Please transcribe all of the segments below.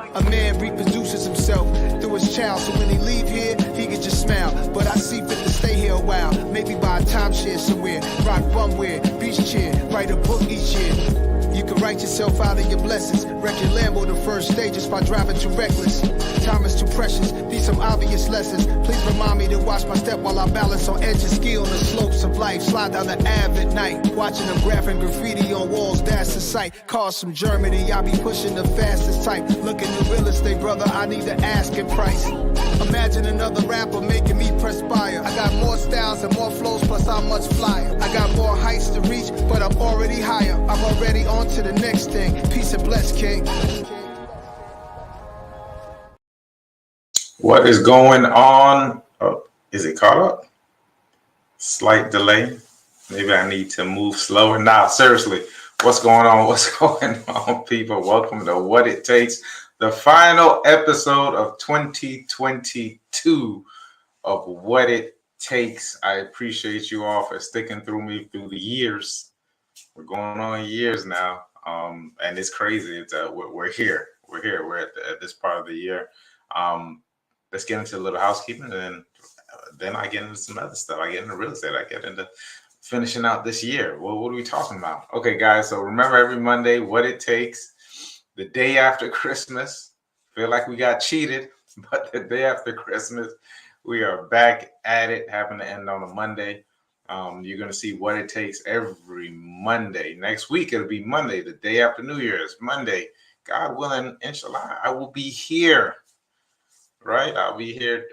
A man reproduces himself through his child, so when he leave here, he can just smile. But I see fit to stay here a while, maybe buy a timeshare somewhere, rock bumwear, beach chair, write a book each year. You can write yourself out of your blessings. Wreck your Lambo the first stages by driving too reckless. Time is too precious, these some obvious lessons. Please remind me to watch my step while I balance on edge and ski on the slopes of life. Slide down the Ave at night, watching them graphing graffiti on walls, that's the sight. Cars from Germany, I be pushing the fastest type. Looking at real estate, brother, I need the asking price. Imagine another rapper making me perspire. I got more styles and more flows, plus I'm much flyer. I got more heights to reach, but I'm already higher. I'm already on to the next thing. Peace and bless, King. What is going on? Oh, is it caught up? Slight delay. Maybe I need to move slower. Nah, seriously, what's going on? What's going on, people? Welcome to What It Takes, the final episode of 2022 of What It Takes. I appreciate you all for sticking through me through the years. We're going on years now, and it's crazy. It's we're here. We're at this part of the year. Let's get into a little housekeeping, and then I get into some other stuff. I get into real estate. I get into finishing out this year. Well, what are we talking about? Okay, guys. So remember, every Monday, What It Takes, the day after Christmas. Feel like we got cheated, but the day after Christmas, we are back at it. Happen to end on a Monday. You're going to see What It Takes every Monday. Next week, it'll be Monday, the day after New Year's. Monday, God willing, inshallah, I will be here. Right? I'll be here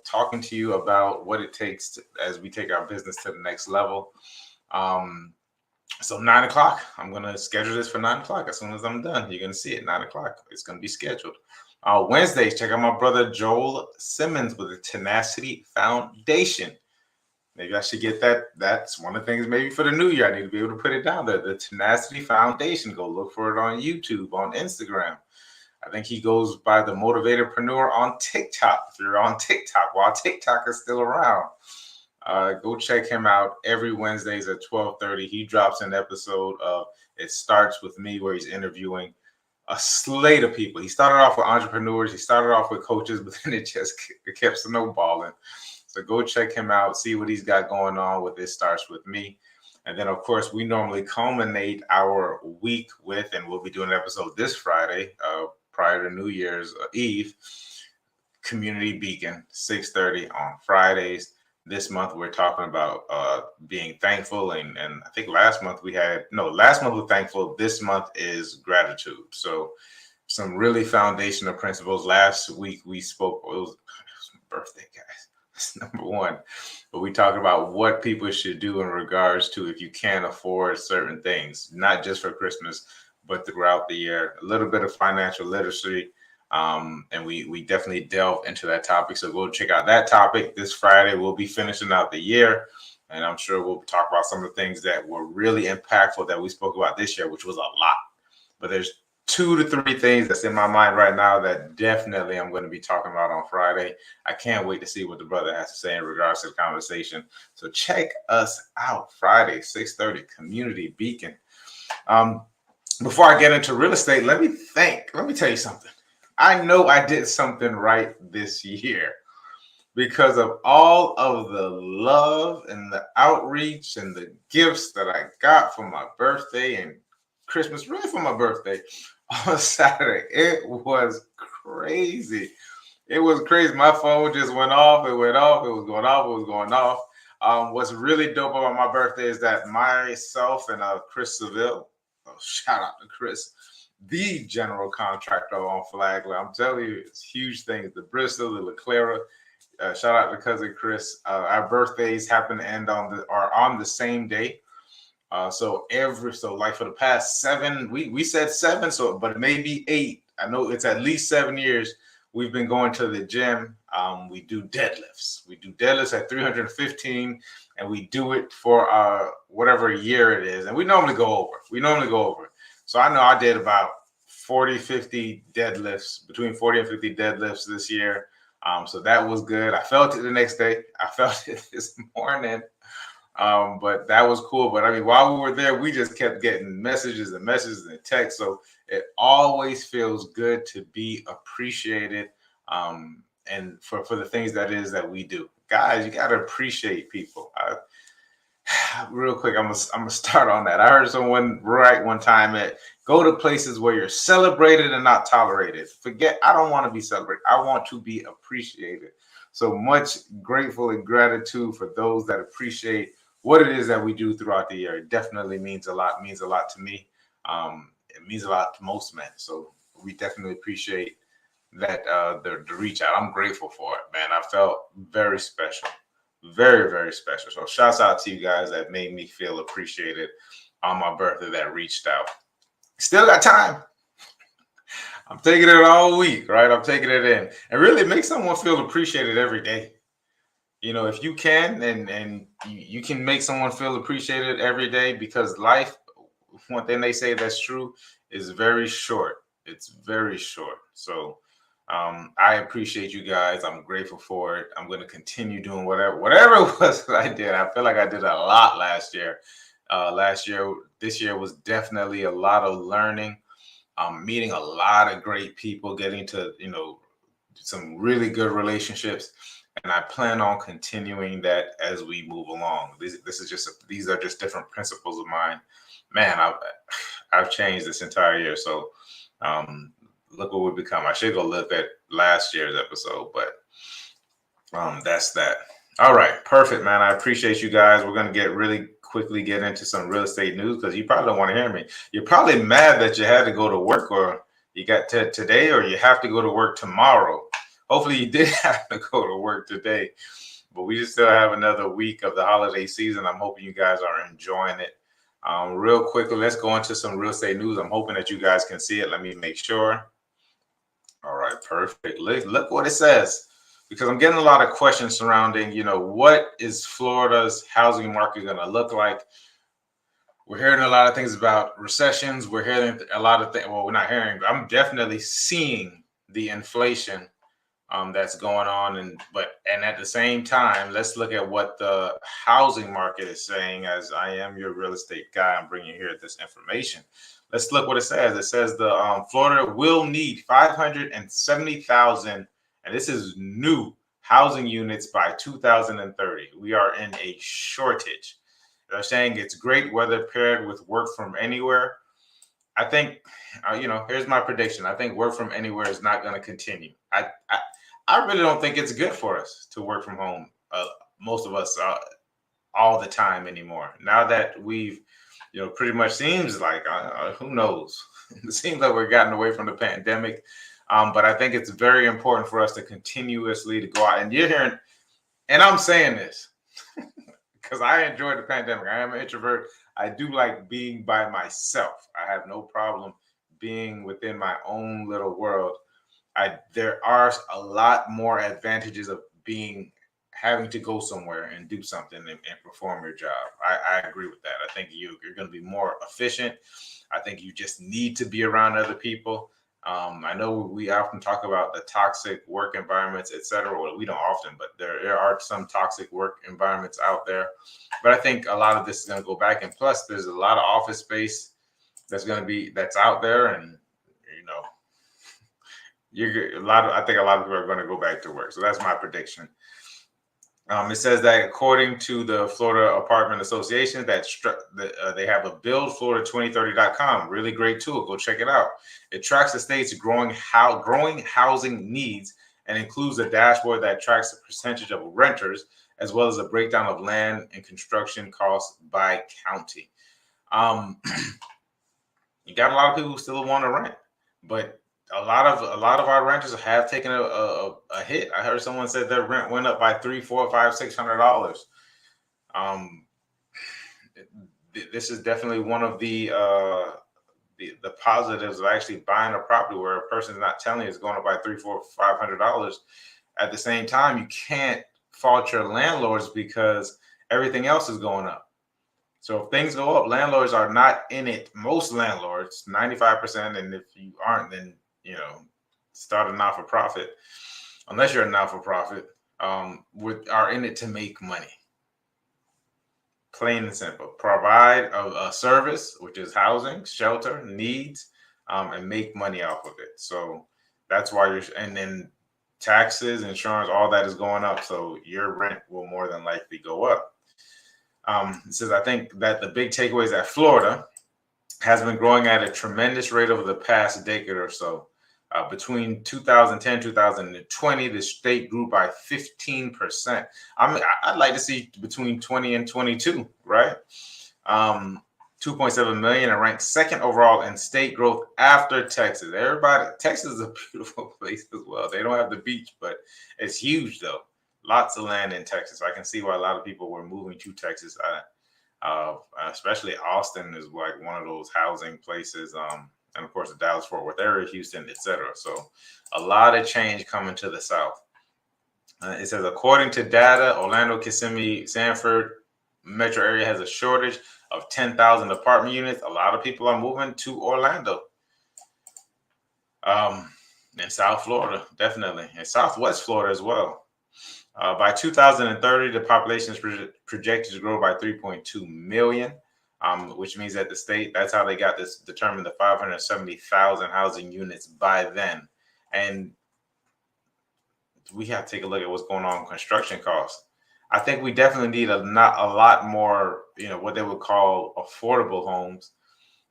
talking to you about what it takes as we take our business to the next level. So 9 o'clock, I'm going to schedule this for 9 o'clock. As soon as I'm done, you're going to see it 9 o'clock. It's going to be scheduled. Wednesdays, check out my brother Joel Simmons with the Tenacity Foundation. Maybe I should get that. That's one of the things maybe for the new year. I need to be able to put it down there. The Tenacity Foundation. Go look for it on YouTube, on Instagram. I think he goes by the Motivatorpreneur on TikTok. If you're on TikTok, while TikTok is still around, go check him out every Wednesdays at 12:30. He drops an episode of It Starts With Me, where he's interviewing a slate of people. He started off with entrepreneurs. He started off with coaches, but then it kept snowballing. So go check him out, see what he's got going on with It Starts With Me. And then, of course, we normally culminate our week with, and we'll be doing an episode this Friday, prior to New Year's Eve, Community Beacon, 6:30 on Fridays. This month we're talking about being thankful, and I think last month we're thankful. This month is gratitude. So some really foundational principles. Last week we spoke, it was my birthday, guys. That's number one. But we talked about what people should do in regards to if you can't afford certain things, not just for Christmas, but throughout the year. A little bit of financial literacy, and we definitely delve into that topic. So go check out that topic. This Friday, we'll be finishing out the year, and I'm sure we'll talk about some of the things that were really impactful that we spoke about this year, which was a lot. But there's 2 to 3 things that's in my mind right now that definitely I'm going to be talking about on Friday. I can't wait to see what the brother has to say in regards to the conversation. So check us out Friday, 6:30, Community Beacon. Before I get into real estate, let me tell you something. I know I did something right this year because of all of the love and the outreach and the gifts that I got for my birthday and Christmas, really for my birthday on Saturday. It was crazy. It was crazy. My phone just went off. It went off. It was going off. It was going off. What's really dope about my birthday is that myself and Chris Seville, shout out to Chris, the general contractor on Flagler. I'm telling you, it's huge things. The Bristol, the LeClara. Shout out to cousin Chris. Our birthdays happen to end on the same day. So like for the past 7, we said 7, but it may be 8. I know it's at least 7 years. We've been going to the gym. We do deadlifts. We do deadlifts at 315, and we do it for whatever year it is. And we normally go over. So I know I did about 40, 50 deadlifts, between 40 and 50 deadlifts this year. So that was good. I felt it the next day. I felt it this morning. But that was cool. But I mean, while we were there, we just kept getting messages and messages and texts. So it always feels good to be appreciated. And for the things that we do. Guys, you got to appreciate people. Real quick, I'm gonna start on that. I heard someone write one time at go to places where you're celebrated and not tolerated. I don't want to be celebrated. I want to be appreciated. So much grateful and gratitude for those that appreciate what it is that we do throughout the year. It definitely means a lot to me. It means a lot to most men. So we definitely appreciate that the reach out. I'm grateful for it, man. I felt very special. Very, very special. So shouts out to you guys that made me feel appreciated on my birthday, that reached out. Still got time. I'm taking it all week, right? I'm taking it in. And really make someone feel appreciated every day. You know, if you can and you can make someone feel appreciated every day, because life, one thing they say that's true, is very short. It's very short. So I appreciate you guys. I'm grateful for it. I'm going to continue doing whatever it was that I did. I feel like I did a lot last year. This year was definitely a lot of learning, meeting a lot of great people, getting to, some really good relationships. And I plan on continuing that as we move along. These are just different principles of mine. Man, I've changed this entire year. So, look what we've become. I should go look at last year's episode, but that's that. All right, perfect, man. I appreciate you guys. We're going to quickly get into some real estate news, because you probably don't want to hear me. You're probably mad that you had to go to work, or you got today, or you have to go to work tomorrow. Hopefully you did have to go to work today, but we just still have another week of the holiday season. I'm hoping you guys are enjoying it. Real quickly, let's go into some real estate news. I'm hoping that you guys can see it. Let me make sure. All right, perfect. Look what it says, because I'm getting a lot of questions surrounding, what is Florida's housing market going to look like? We're hearing a lot of things about recessions. We're hearing a lot of things. Well, we're not hearing, but I'm definitely seeing the inflation that's going on. And at the same time, let's look at what the housing market is saying. As I am your real estate guy, I'm bringing you here this information. Let's look what it says. It says the Florida will need 570,000, and this is new housing units by 2030. We are in a shortage. They're saying it's great weather paired with work from anywhere. I think, here's my prediction. I think work from anywhere is not going to continue. I really don't think it's good for us to work from home, most of us, all the time anymore. Now that we've, pretty much seems like, who knows? It seems like we've gotten away from the pandemic. But I think it's very important for us to continuously to go out. And you're hearing, and I'm saying this because I enjoyed the pandemic. I am an introvert. I do like being by myself. I have no problem being within my own little world. There are a lot more advantages of having to go somewhere and do something and perform your job. I agree with that. I think you're going to be more efficient. I think you just need to be around other people. I know we often talk about the toxic work environments, et cetera. Well, we don't often, but there are some toxic work environments out there. But I think a lot of this is going to go back. And plus, there's a lot of office space that's out there. And, I think a lot of people are going to go back to work. So that's my prediction. It says that according to the Florida Apartment Association, that they have a buildflorida2030.com, really great tool. Go check it out. It tracks the state's growing housing needs and includes a dashboard that tracks the percentage of renters, as well as a breakdown of land and construction costs by county. You got a lot of people who still want to rent, but a lot of our renters have taken a hit. I heard someone said their rent went up by $300, $400, $500, $600. This is definitely one of the positives of actually buying a property where a person is not telling you it's going up by $300, $400, $500. At the same time, you can't fault your landlords because everything else is going up. So if things go up, landlords are not in it. Most landlords, 95%, and if you aren't, then start a not-for-profit. Unless you're a not-for-profit, are in it to make money. Plain and simple. Provide a service, which is housing, shelter, needs, and make money off of it. So that's why and then taxes, insurance, all that is going up. So your rent will more than likely go up. It says, I think that the big takeaway is that Florida has been growing at a tremendous rate over the past decade or so. Between 2010 2020, the state grew by 15%. I'd like to see between 20 and 22, right? 2.7 million and ranked second overall in state growth after Texas. Texas is a beautiful place as well. They don't have the beach, but it's huge though. Lots of land in Texas. I can see why a lot of people were moving to Texas. Especially Austin is like one of those housing places. And of course the Dallas-Fort Worth area, Houston, etc. So a lot of change coming to the south. It says, according to data, Orlando, Kissimmee, Sanford metro area has a shortage of 10,000 apartment units. A lot of people are moving to Orlando. In South Florida, definitely. And Southwest Florida as well. By 2030, the population is projected to grow by 3.2 million. Which means that the state, that's how they got this determined, the 570,000 housing units by then. And we have to take a look at what's going on with construction costs. I think we definitely need a lot more, what they would call affordable homes.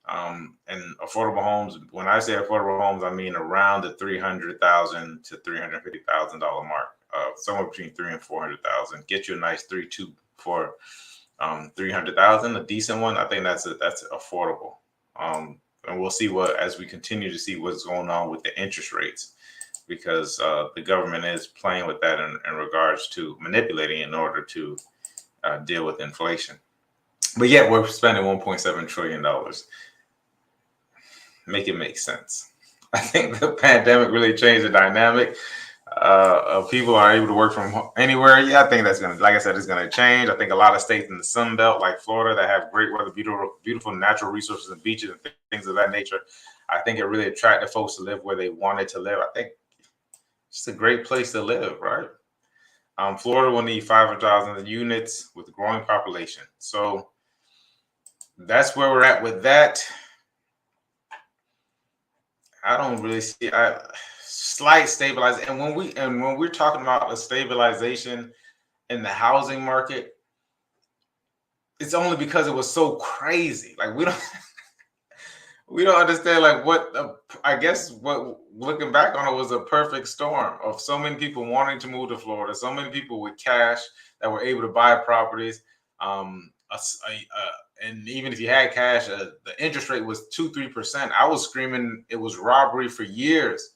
And affordable homes, when I say affordable homes, I mean around the $300,000 to $350,000 mark, somewhere between $300,000 and $400,000. Get you a nice 3.2 for 300,000, a decent one. I think that's affordable. And we'll see as we continue to see what's going on with the interest rates, because the government is playing with that in regards to manipulating in order to deal with inflation. But yet we're spending $1.7 trillion. Make it make sense. I think the pandemic really changed the dynamic. People are able to work from anywhere. Yeah, I think that's going to, like I said, it's going to change. I think a lot of states in the Sun Belt, like Florida, that have great weather, beautiful natural resources and beaches and things of that nature, I think it really attracted folks to live where they wanted to live. I think it's a great place to live, right? Florida will need 500,000 units with a growing population. So that's where we're at with that. I don't really see slight stabilization. And when we're talking about a stabilization in the housing market, it's only because it was so crazy. Like we don't understand like what looking back on it was a perfect storm of so many people wanting to move to Florida, so many people with cash that were able to buy properties. And even if you had cash, the interest rate was 2-3%. I was screaming it was robbery for years.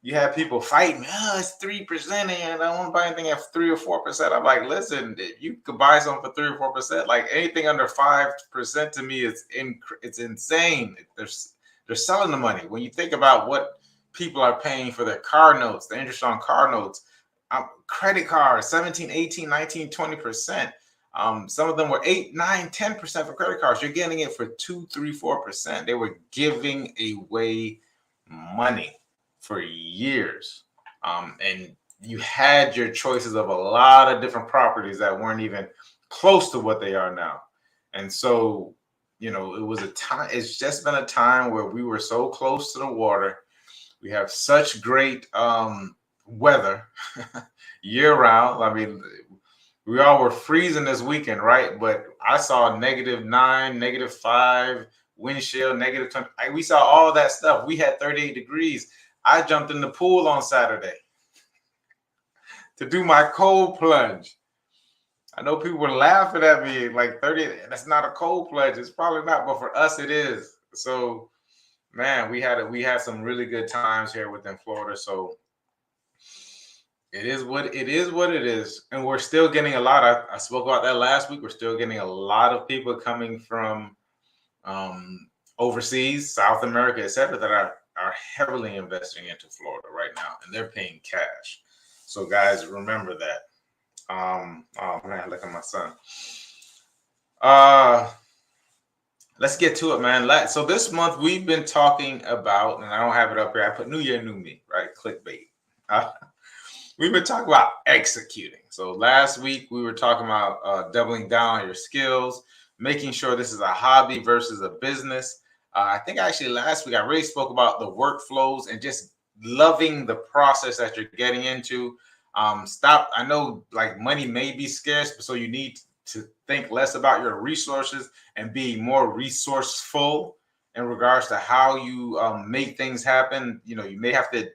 You had people fighting, it's 3%, and I don't want to buy anything at 3 or 4%. I'm like, listen, you could buy something for 3 or 4%. Like anything under 5% to me is it's insane. They're selling the money. When you think about what people are paying for their car notes, the interest on car notes, credit cards, 17, 18, 19, 20%. Some of them were 8, 9, 10% for credit cards. You're getting it for 2, 3, 4%. They were giving away money for years. And you had your choices of a lot of different properties that weren't even close to what they are now. And so, it was a time, it's just been a time where we were so close to the water. We have such great weather year round. I mean, we all were freezing this weekend, right? But I saw -9, -5, wind chill, -20. We saw all that stuff. We had 38 degrees. I jumped in the pool on Saturday to do my cold plunge. I know people were laughing at me like 30. That's not a cold plunge. It's probably not, but for us it is. So, man, we had some really good times here within Florida. So it is what it is. And we're still getting a lot. I spoke about that last week. We're still getting a lot of people coming from overseas, South America, etc., that are heavily investing into Florida right now, and they're paying cash. So guys, remember that. Oh man, look at my son. Let's get to it, man. So this month we've been talking about, and I don't have it up here, I put New Year, New Me, right? Clickbait. we've been talking about executing. So last week we were talking about doubling down on your skills, making sure this is a hobby versus a business. I think actually last week I really spoke about the workflows and just loving the process that you're getting into. Stop. I know like money may be scarce, but so you need to think less about your resources and be more resourceful in regards to how you make things happen. You know, you may have to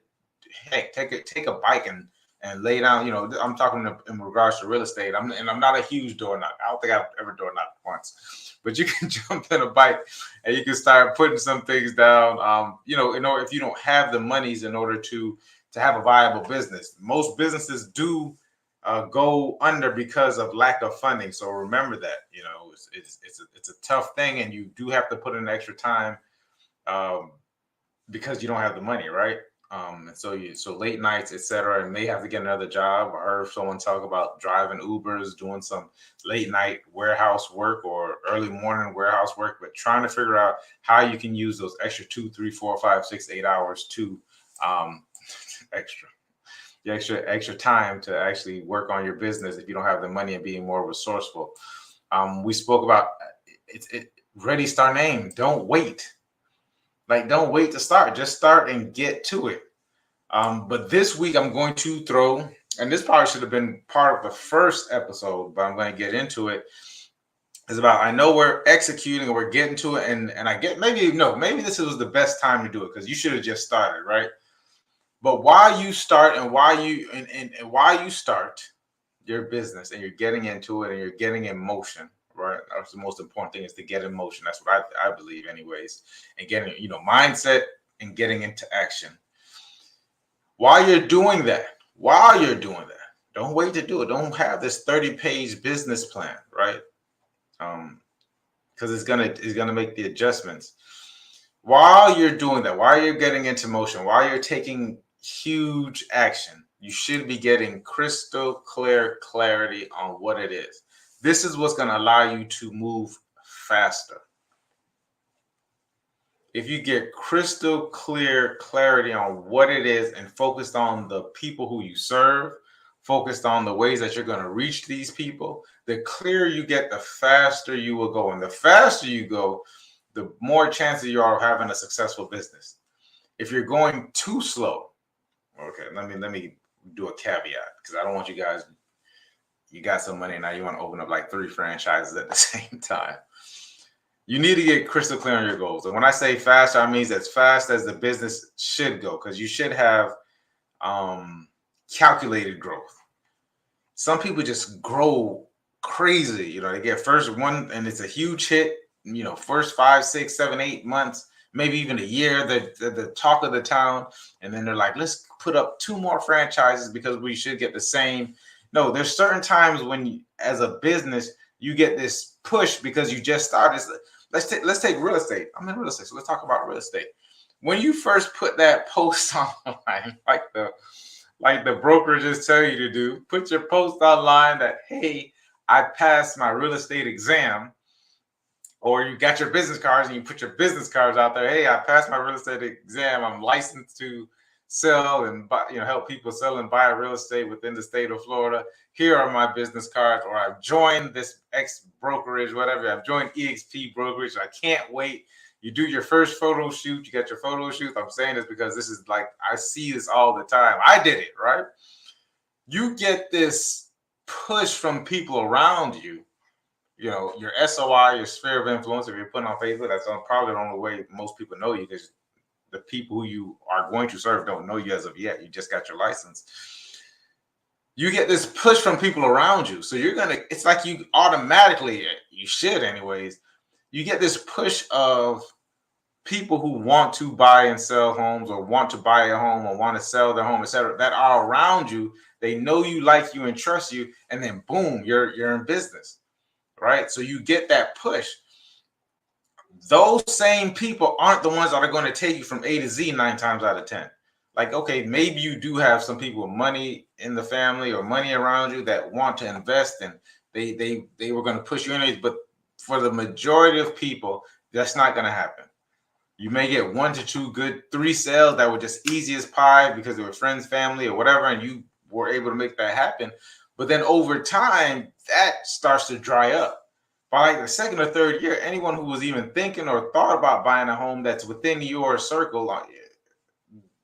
take a bike and lay down. You know, I'm talking in regards to real estate. I'm not a huge door knock. I don't think I've ever door knocked once, but you can jump in a bike and you can start putting some things down. You know, in order if you don't have the monies in order to have a viable business, most businesses do go under because of lack of funding. So remember that. You know, it's a tough thing, and you do have to put in extra time because you don't have the money, right? And so late nights, etc., and may have to get another job. I heard someone talk about driving Ubers, doing some late night warehouse work or early morning warehouse work, but trying to figure out how you can use those extra 2, 3, 4, 5, 6, 8 hours to extra time to actually work on your business if you don't have the money, and being more resourceful. We spoke about ready, start, aim. Don't wait. Like, don't wait to start. Just start and get to it. But this week I'm going to throw, and this probably should have been part of the first episode, but I'm going to get into it. It's about, I know we're executing and we're getting to it, and I get maybe this was the best time to do it because you should have just started, right? But while you start and while you start your business and you're getting into it and you're getting in motion, right? That's the most important thing, is to get in motion. That's what I believe anyways. And getting, mindset and getting into action. While you're doing that, don't wait to do it. Don't have this 30-page business plan, right? Because it's gonna make the adjustments. While you're doing that, while you're getting into motion, while you're taking huge action, you should be getting crystal clear clarity on what it is. This is what's going to allow you to move faster. If you get crystal clear clarity on what it is and focused on the people who you serve, focused on the ways that you're going to reach these people, the clearer you get, the faster you will go. And the faster you go, the more chances you are of having a successful business. If you're going too slow, okay, let me do a caveat, because I don't want you guys, you got some money now, you want to open up like 3 franchises at the same time. You need to get crystal clear on your goals. And when I say faster, I mean as fast as the business should go, because you should have calculated growth. Some people just grow crazy. They get first one and it's a huge hit, first 5, 6, 7, 8 months, maybe even a year, the talk of the town. And then they're like, let's put up 2 more franchises because we should get the same. No, there's certain times when as a business, you get this push because you just started. Let's take real estate. I'm in real estate, so let's talk about real estate. When you first put that post online, like the brokerages tell you to do, put your post online that, hey, I passed my real estate exam. Or you got your business cards and you put your business cards out there. Hey, I passed my real estate exam. I'm licensed to sell and buy, help people sell and buy real estate within the state of Florida. Here are my business cards. Or I've joined this X brokerage, whatever. I've joined EXP brokerage. I can't wait. You do your first photo shoot. You got your photo shoot. I'm saying this because this is like, I see this all the time. I did it, right? You get this push from people around you. Your SOI, your sphere of influence, if you're putting on Facebook, that's probably the only way most people know you, because the people who you are going to serve don't know you as of yet. You just got your license. You get this push from people around you. So it's like you automatically, you should anyways, you get this push of people who want to buy and sell homes, or want to buy a home, or want to sell their home, etc., that are around you. They know you, like you, and trust you. And then boom, you're in business. Right? So you get that push. Those same people aren't the ones that are going to take you from A to Z 9 times out of 10. Like, okay, maybe you do have some people with money in the family or money around you that want to invest, and they were going to push you in, but for the majority of people, that's not going to happen. You may get 1 to 2 good 3 sales that were just easy as pie because they were friends, family, or whatever, and you were able to make that happen. But then over time, that starts to dry up. By like the second or third year, anyone who was even thinking or thought about buying a home that's within your circle, like,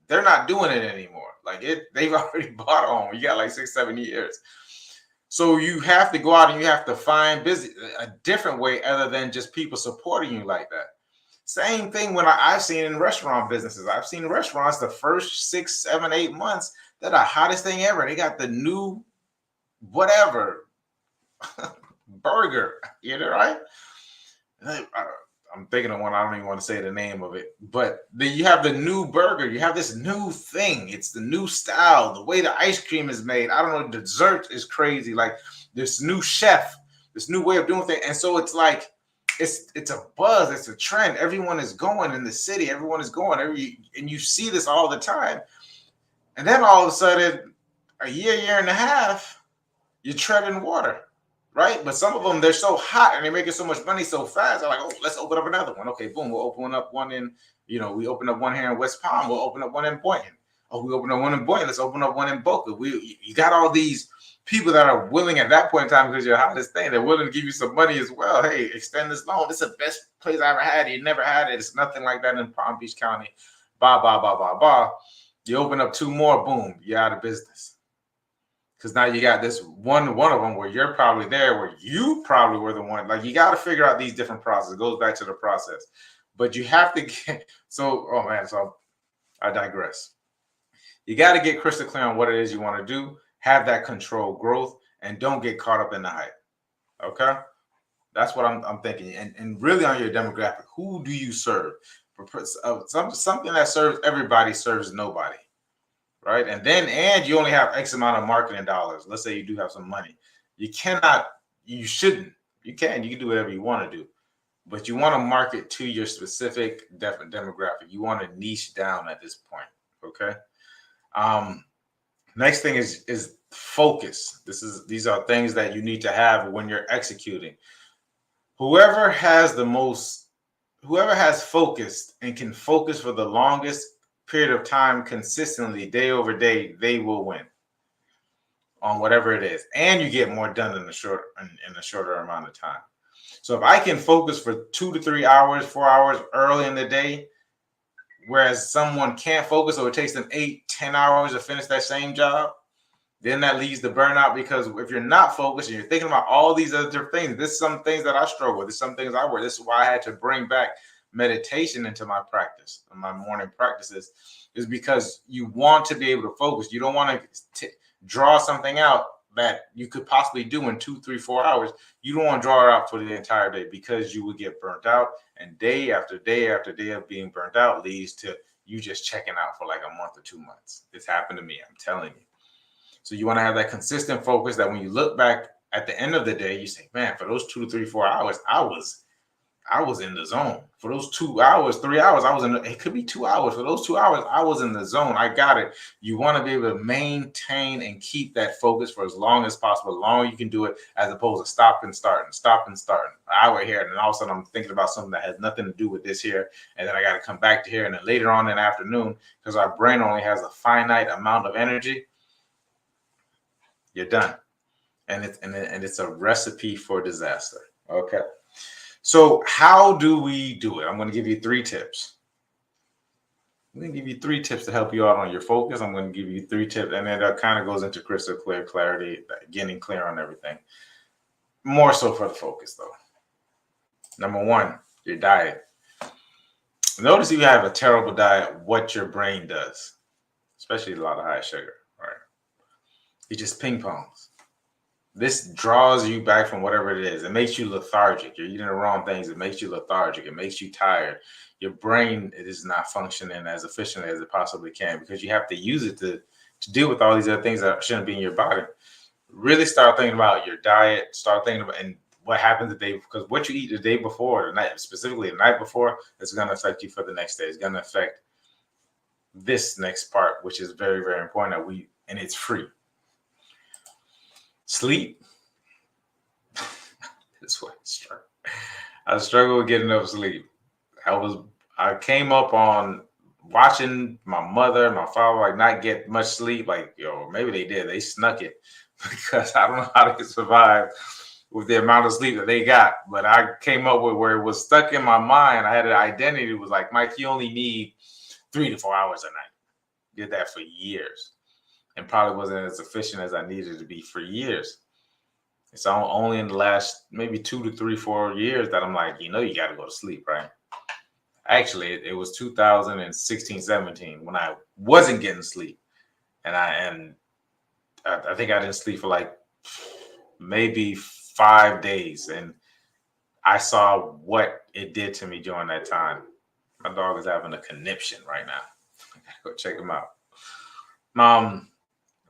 they're not doing it anymore. Like they've already bought a home. You got like 6-7 years. So you have to go out and you have to find a different way other than just people supporting you like that. Same thing when I've seen in restaurant businesses. I've seen restaurants the first 6, 7, 8 months, they're the hottest thing ever. They got the new whatever burger, you know, right? I'm thinking of one. I don't even want to say the name of it, but then you have the new burger. You have this new thing. It's the new style. The way the ice cream is made. I don't know. The dessert is crazy. Like this new chef, this new way of doing things. And so it's like, it's a buzz. It's a trend. Everyone is going in the city. Everyone is going. And you see this all the time. And then all of a sudden, a year and a half, you're treading water. Right? But some of them, they're so hot and they're making so much money so fast. They're like, oh, let's open up another one. Okay, boom. We'll open up one in, we open up one here in West Palm. We'll open up one in Boynton. Oh, we open up one in Boynton. Let's open up one in Boca. You got all these people that are willing at that point in time, because you're the hottest thing, they're willing to give you some money as well. Hey, extend this loan. This is the best place I ever had. You never had it. It's nothing like that in Palm Beach County. You open up 2 more, boom, you're out of business. Because now you got this one of them where you're probably there, where you probably were the one. Like, you got to figure out these different processes. It goes back to the process. But you have to get, so I digress. You got to get crystal clear on what it is you want to do, have that controlled growth, and don't get caught up in the hype. Okay? That's what I'm thinking. And really on your demographic, who do you serve? Something that serves everybody serves nobody. Right. And you only have X amount of marketing dollars. Let's say you do have some money. You can do whatever you want to do, but you want to market to your specific demographic. You want to niche down at this point. Okay. Next thing is focus. These are things that you need to have when you're executing. Whoever has focused and can focus for the longest period of time consistently, day over day, they will win on whatever it is, and you get more done in a shorter amount of time. So if I can focus for 2 to 3 hours, 4 hours early in the day, whereas someone can't focus, or it takes them 8-10 hours to finish that same job, then that leads to burnout. Because if you're not focused and you're thinking about all these other things, this is some things that I struggle with. This is some things I work. This is why I had to bring back meditation into my practice, my morning practices, is because you want to be able to focus. You don't want to draw something out that you could possibly do in 2, 3, 4 hours. You don't want to draw it out for the entire day, because you would get burnt out. And day after day after day of being burnt out leads to you just checking out for like a month or 2 months. It's happened to me, I'm telling you. So you want to have that consistent focus that when you look back at the end of the day, you say, man, for those 2, 3, 4 hours, I was in the zone. For those 2 hours, 3 hours, it could be 2 hours. For those 2 hours, I was in the zone. I got it. You want to be able to maintain and keep that focus for as long as possible, as long as you can do it, as opposed to stop and starting. An hour here, and then all of a sudden I'm thinking about something that has nothing to do with this here, and then I got to come back to here, and then later on in the afternoon, because our brain only has a finite amount of energy, you're done. And it's a recipe for disaster. Okay. So how do we do it? I'm going to give you 3 tips. I'm going to give you 3 tips to help you out on your focus. I'm going to give you 3 tips, and then that kind of goes into crystal clear clarity, getting clear on everything. More so for the focus, though. Number 1, your diet. Notice if you have a terrible diet, what your brain does, especially a lot of high sugar. Right? It just ping pongs. This draws you back from whatever it is. It makes you lethargic. You're eating the wrong things. It makes you lethargic. It makes you tired. Your brain is not functioning as efficiently as it possibly can, because you have to use it to deal with all these other things that shouldn't be in your body. Really start thinking about your diet. Start thinking about and what happens the day, because what you eat the day before, specifically the night before, is going to affect you for the next day. It's going to affect this next part, which is very, very important. And it's free. Sleep. That's what I struggle with getting enough sleep. I came up on watching my mother and my father like not get much sleep, like, yo, maybe they did. They snuck it because I don't know how they survive with the amount of sleep that they got. But I came up with where it was stuck in my mind. I had an identity. It was like, Mike, you only need 3 to 4 hours a night. Did that for years and probably wasn't as efficient as I needed to be for years. It's only in the last maybe 2 to 3, 4 years that I'm like, you got to go to sleep, right? Actually, it was 2016, 17 when I wasn't getting sleep. And I think I didn't sleep for like maybe 5 days. And I saw what it did to me during that time. My dog is having a conniption right now. I gotta go check him out.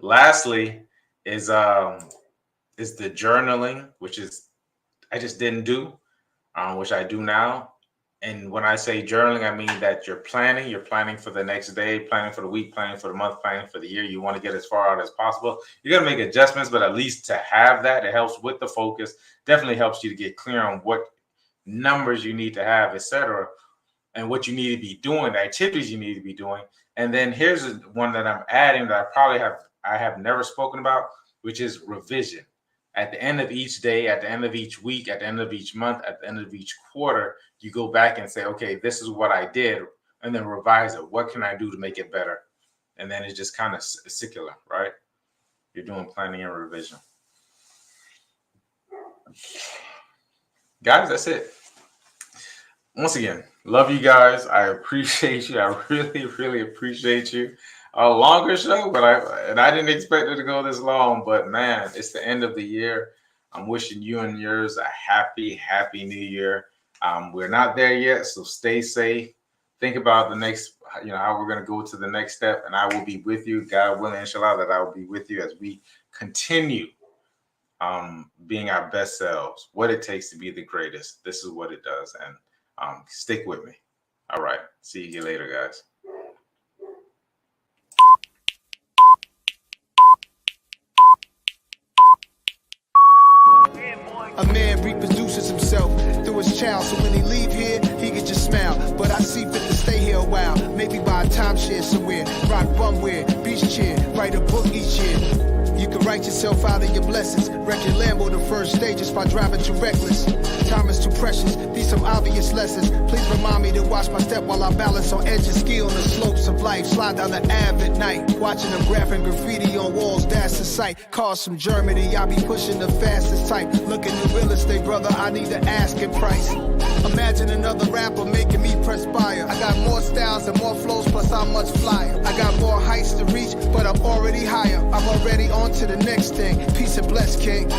Lastly is the journaling, which is I just didn't do, which I do now. And when I say journaling, I mean that you're planning for the next day, planning for the week, planning for the month, planning for the year. You want to get as far out as possible. You're going to make adjustments, but at least to have that, it helps with the focus, definitely helps you to get clear on what numbers you need to have, etc., and what you need to be doing, the activities you need to be doing. And then here's one that I'm adding that I have never spoken about, which is revision. At the end of each day, at the end of each week, at the end of each month, at the end of each quarter, you go back and say, okay, this is what I did, and then revise it. What can I do to make it better? And then it's just kind of circular, right? You're doing planning and revision. Guys, that's it. Once again, love you guys. I appreciate you. I really, really appreciate you. A longer show, but I didn't expect it to go this long, but man, it's the end of the year. I'm wishing you and yours a happy, happy new year. We're not there yet, so stay safe. Think about the next, how we're going to go to the next step, and I will be with you, God willing, inshallah, that I will be with you as we continue being our best selves, what it takes to be the greatest. This is what it does, and stick with me. All right. See you later, guys. A man reproduces himself through his child, so when he leave here, he can just smile. But I see fit to stay here a while, maybe buy a timeshare somewhere, rock bumwear, beach chair, write a book each year. You can write yourself out of your blessings, wreck your Lambo the first stages by driving too reckless. Time is too precious, these some obvious lessons. Please remind me to watch my step while I balance on edges, ski on the slopes of life, slide down the Ave at night, watching them graphing graffiti on walls, that's the sight. Cars from Germany, I be pushing the fastest type. Looking at real estate, brother, I need to ask it price. Imagine another rapper making me perspire. I got more styles and more flows, plus I'm much flyer. I got more heights to reach, but I'm already higher. I'm already on to the next thing. Peace and bless, King.